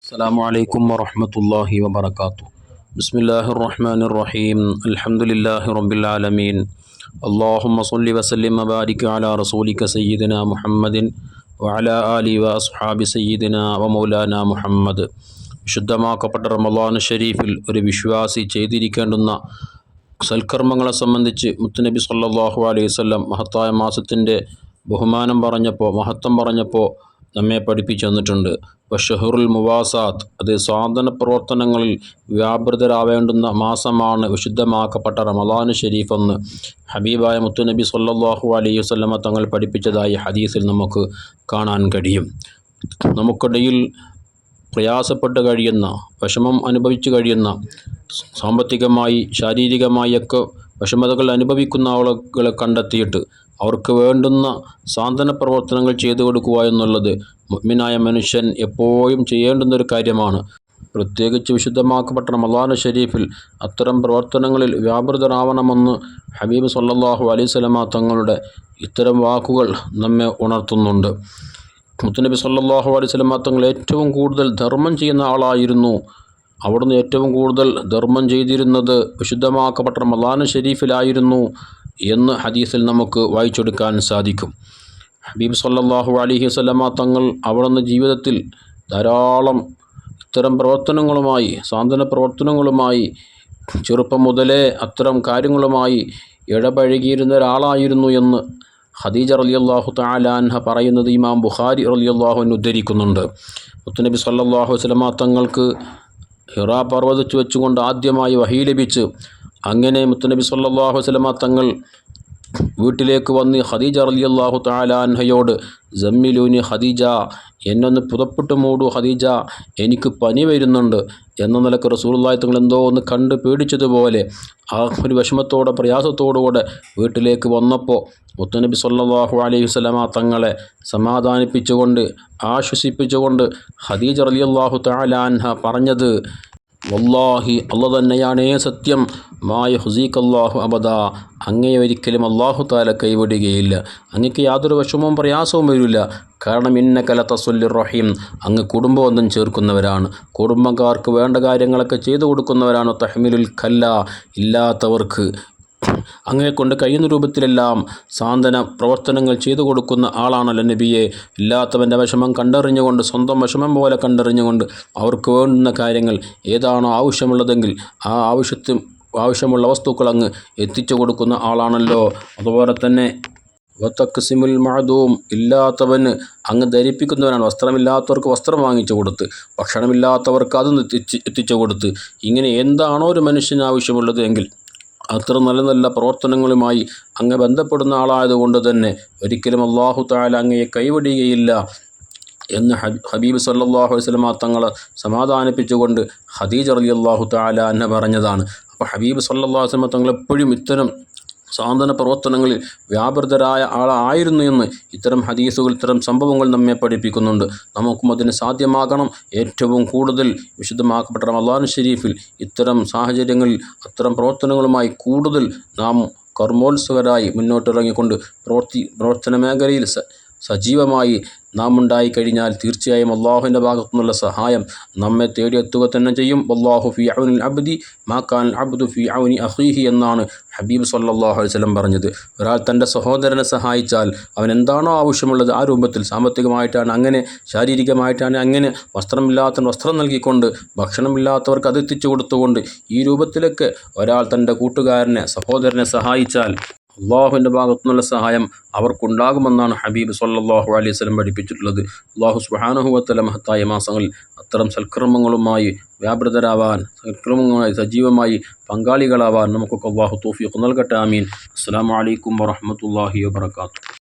السلام عليكم ورحمة الله وبركاته. بسم الله الرحمن الرحيم. الحمد لله رب العالمين. اللهم صل وسلم وبارك على رسولك سيدنا محمد وعلى آله وأصحاب سيدنا ومولانا മുഹമ്മദ്. വിശുദ്ധമാക്കപ്പെട്ട റമളാൻ ഷരീഫിൽ ഒരു വിശ്വാസി ചെയ്തിരിക്കേണ്ടുന്ന സൽക്കർമ്മങ്ങളെ സംബന്ധിച്ച് മുത്തുനബി സല്ലല്ലാഹു അലൈഹി വസല്ലം മഹത്തായ മാസത്തിൻ്റെ ബഹുമാനം പറഞ്ഞപ്പോൾ, മഹത്വം പറഞ്ഞപ്പോൾ നമ്മെ പഠിപ്പിച്ചു തന്നിട്ടുണ്ട്. വശഹറുൽ മുവാസാത്ത്, അത് സാധന പ്രവർത്തനങ്ങളിൽ വ്യാപൃതരാവേണ്ടുന്ന മാസമാണ് വിശുദ്ധമാക്കപ്പെട്ട റമളാൻ ഷരീഫ് എന്ന് ഹബീബായ മുത്തുനബി സല്ലല്ലാഹു അലൈഹി വസല്ലമ തങ്ങൾ പഠിപ്പിച്ചതായി ഹദീസിൽ നമുക്ക് കാണാൻ കഴിയും. നമുക്കിടയിൽ പ്രയാസപ്പെട്ട് കഴിയുന്ന, വിഷമം അനുഭവിച്ചു കഴിയുന്ന, സാമ്പത്തികമായി ശാരീരികമായി ഒക്കെ വിഷമതകൾ അനുഭവിക്കുന്ന ആളുകളെ കണ്ടെത്തിയിട്ട് അവർക്ക് വേണ്ടുന്ന സാന്ത്വന പ്രവർത്തനങ്ങൾ ചെയ്തു കൊടുക്കുക എന്നുള്ളത് മുഅ്മിനായ മനുഷ്യൻ എപ്പോഴും ചെയ്യേണ്ടുന്നൊരു കാര്യമാണ്. പ്രത്യേകിച്ച് വിശുദ്ധമാക്കപ്പെട്ട റമളാൻ ഷരീഫിൽ അത്തരം പ്രവർത്തനങ്ങളിൽ വ്യാപൃതരാവണമെന്ന് ഹബീബ് സല്ലല്ലാഹു അലൈഹി വസല്ലമ തങ്ങളുടെ ഇത്തരം വാക്കുകൾ നമ്മെ ഉണർത്തുന്നുണ്ട്. മുത്തുനബി സല്ലല്ലാഹു അലൈഹി വസല്ലമ തങ്ങൾ ഏറ്റവും കൂടുതൽ ധർമ്മം ചെയ്യുന്ന ആളായിരുന്നു. അവിടുന്ന് ഏറ്റവും കൂടുതൽ ധർമ്മം ചെയ്തിരുന്നത് വിശുദ്ധമാക്കപ്പെട്ട റമളാൻ ഷരീഫിലായിരുന്നു എന്ന് ഹദീസിൽ നമുക്ക് വായിച്ചെടുക്കാൻ സാധിക്കും. ഹബീബ് സല്ലല്ലാഹു അലൈഹി വസല്ലമ തങ്ങൾ അവിടുന്ന് ജീവിതത്തിൽ ധാരാളം ഇത്തരം പ്രവർത്തനങ്ങളുമായി, സാന്ത്വന പ്രവർത്തനങ്ങളുമായി ചെറുപ്പം മുതലേ അത്തരം കാര്യങ്ങളുമായി ഇടപഴകിയിരുന്ന ഒരാളായിരുന്നു എന്ന് ഖദീജ റളിയല്ലാഹു തആല അൻഹ പറയുന്നത് ഇമാം ബുഖാരി റളിയല്ലാഹു അൻഹു ഉദ്ധരിക്കുന്നുണ്ട്. മുത്തുനബി സല്ലല്ലാഹു അലൈഹി വസല്ലമ തങ്ങൾക്ക് ഹിറാ പർവ്വതത്തിൽ വെച്ചുകൊണ്ട് ആദ്യമായി വഹി ലഭിച്ച്, അങ്ങനെ മുത്തുനബി സല്ലല്ലാഹു അലൈഹി വസല്ലമ തങ്ങൾ വീട്ടിലേക്ക് വന്ന് ഖദീജ റളിയല്ലാഹു തആല അൻഹയോട് സമ്മിലൂനി ഖദീജ, എന്നൊന്ന് പുതപ്പിട്ട് മൂടു ഖദീജ, എനിക്ക് പനി വരുന്നുണ്ട് എന്ന നിലക്ക് റസൂലുള്ളാഹി തങ്ങൾ എന്തോ ഒന്ന് കണ്ട് പേടിച്ചതുപോലെ ആ ഒരു വിഷമത്തോടെ പ്രയാസത്തോടുകൂടെ വീട്ടിലേക്ക് വന്നപ്പോൾ മുത്തുനബി സല്ലല്ലാഹു അലൈഹി വസല്ലമ തങ്ങളെ സമാധാനിപ്പിച്ചുകൊണ്ട്, ആശ്വസിപ്പിച്ചുകൊണ്ട് ഖദീജ റളിയല്ലാഹു തആല അൻഹ പറഞ്ഞത്, വല്ലാഹി അല്ലാഹു തന്നെയാണേ സത്യം, മാ യഹ്സികല്ലാഹു അബദാ, അങ്ങയെ ഒരിക്കലും അല്ലാഹു തആല കൈവിടുകയില്ല, അങ്ങക്ക് യാതൊരു വിഷമവും പ്രയാസവും വരില്ല. കാരണം ഇന്നക ലതസുല്ലിർ റഹീം, അങ്ങ് കുടുംബബന്ധം ചേർക്കുന്നവരാണ്, കുടുംബക്കാർക്ക് വേണ്ട കാര്യങ്ങളൊക്കെ ചെയ്തു കൊടുക്കുന്നവരാണ്. തഹ്മിലുൽ കല്ല, ഇല്ലാത്തവർക്ക് അങ്ങയെക്കൊണ്ട് കഴിയുന്ന രൂപത്തിലെല്ലാം സാന്ത്വന പ്രവർത്തനങ്ങൾ ചെയ്തു കൊടുക്കുന്ന ആളാണല്ലോ നബിയെ. ഇല്ലാത്തവൻ്റെ വിഷമം കണ്ടറിഞ്ഞുകൊണ്ട്, സ്വന്തം വിഷമം പോലെ കണ്ടറിഞ്ഞുകൊണ്ട് അവർക്ക് വേണ്ടുന്ന കാര്യങ്ങൾ ഏതാണോ ആവശ്യമുള്ളതെങ്കിൽ ആ ആവശ്യമുള്ള വസ്തുക്കൾ അങ്ങ് എത്തിച്ചു കൊടുക്കുന്ന ആളാണല്ലോ. അതുപോലെ തന്നെ വതഖ്സിമുൽ മഅദൂം, ഇല്ലാത്തവന് അങ്ങ് ധരിപ്പിക്കുന്നവനാണ്. വസ്ത്രമില്ലാത്തവർക്ക് വസ്ത്രം വാങ്ങിച്ചു കൊടുത്ത്, ഭക്ഷണമില്ലാത്തവർക്ക് അതും എത്തിച്ചു കൊടുത്ത്, ഇങ്ങനെ എന്താണോ ഒരു മനുഷ്യന് ആവശ്യമുള്ളത് എങ്കിൽ അത്ര നല്ല നല്ല പ്രവർത്തനങ്ങളുമായി അങ്ങ് ബന്ധപ്പെടുന്ന ആളായതുകൊണ്ട് തന്നെ ഒരിക്കലും അല്ലാഹു തആല അങ്ങയെ കൈവിടുകയില്ല എന്ന് ഹബീബ് സല്ലല്ലാഹു അലൈഹി വസല്ലമ തങ്ങളെ സമാധാനിപ്പിച്ചുകൊണ്ട് ഖദീജ റളിയല്ലാഹു തആല അൻഹ പറഞ്ഞതാണ്. അപ്പോൾ ഹബീബ് സല്ലല്ലാഹു അലൈഹി വസല്ലമ തങ്ങൾ എപ്പോഴും ഇത്തരം സാന്ത്വന പ്രവർത്തനങ്ങളിൽ വ്യാപൃതരായ ആളായിരുന്നു എന്ന് ഇത്തരം ഹദീസുകൾ, ഇത്തരം സംഭവങ്ങൾ നമ്മെ പഠിപ്പിക്കുന്നുണ്ട്. നമുക്കും അതിന് സാധ്യമാകണം. ഏറ്റവും കൂടുതൽ വിശുദ്ധമാക്കപ്പെട്ട റമളാൻ ഷരീഫിൽ ഇത്തരം സാഹചര്യങ്ങളിൽ അത്തരം പ്രവർത്തനങ്ങളുമായി കൂടുതൽ നാം കർമ്മോത്സുകരായി മുന്നോട്ടിറങ്ങിക്കൊണ്ട് പ്രവർത്തന മേഖലയിൽ സജീവമായി നാം ഉണ്ടായിക്കഴിഞ്ഞാൽ തീർച്ചയായും അള്ളാഹുവിൻ്റെ ഭാഗത്തു നിന്നുള്ള സഹായം നമ്മെ തേടിയെത്തുക തന്നെ ചെയ്യും. വല്ലാഹു ഫീ ഔനിൽ അബ്ദി മാ കാനൽ അബ്ദു ഫീ ഔനി അഖീഹി എന്നാണ് ഹബീബ് സല്ലല്ലാഹു അലൈഹി വസല്ലം പറഞ്ഞത്. ഒരാൾ തൻ്റെ സഹോദരനെ സഹായിച്ചാൽ അവൻ എന്താണോ ആവശ്യമുള്ളത് ആ രൂപത്തിൽ, സാമ്പത്തികമായിട്ടാണ് അങ്ങനെ, ശാരീരികമായിട്ടാണ് അങ്ങനെ, വസ്ത്രമില്ലാത്തവന് വസ്ത്രം നൽകിക്കൊണ്ട്, ഭക്ഷണമില്ലാത്തവർക്ക് അത് എത്തിച്ചു കൊടുത്തുകൊണ്ട്, ഈ രൂപത്തിലൊക്കെ ഒരാൾ തൻ്റെ കൂട്ടുകാരനെ, സഹോദരനെ സഹായിച്ചാൽ അള്ളാഹുവിൻ്റെ ഭാഗത്തുനിന്നുള്ള സഹായം അവർക്കുണ്ടാകുമെന്നാണ് ഹബീബ് സല്ലല്ലാഹു അലൈഹി വസല്ലം പഠിപ്പിച്ചിട്ടുള്ളത്. അല്ലാഹു സുബ്ഹാനഹു വ തആല മഹത്തായ മാസങ്ങളിൽ അത്തരം സൽക്കർമ്മങ്ങളുമായി വ്യാപൃതരാവാൻ, സൽക്കർമ്മങ്ങളുമായി സജീവമായി പങ്കാളികളാവാൻ നമുക്കൊക്കെ അല്ലാഹു തൗഫീഖ് നൽകട്ടെ. ആമീൻ. അസ്സലാമു അലൈക്കും വറഹ്മത്തുള്ളാഹി വബറകാതുഹു.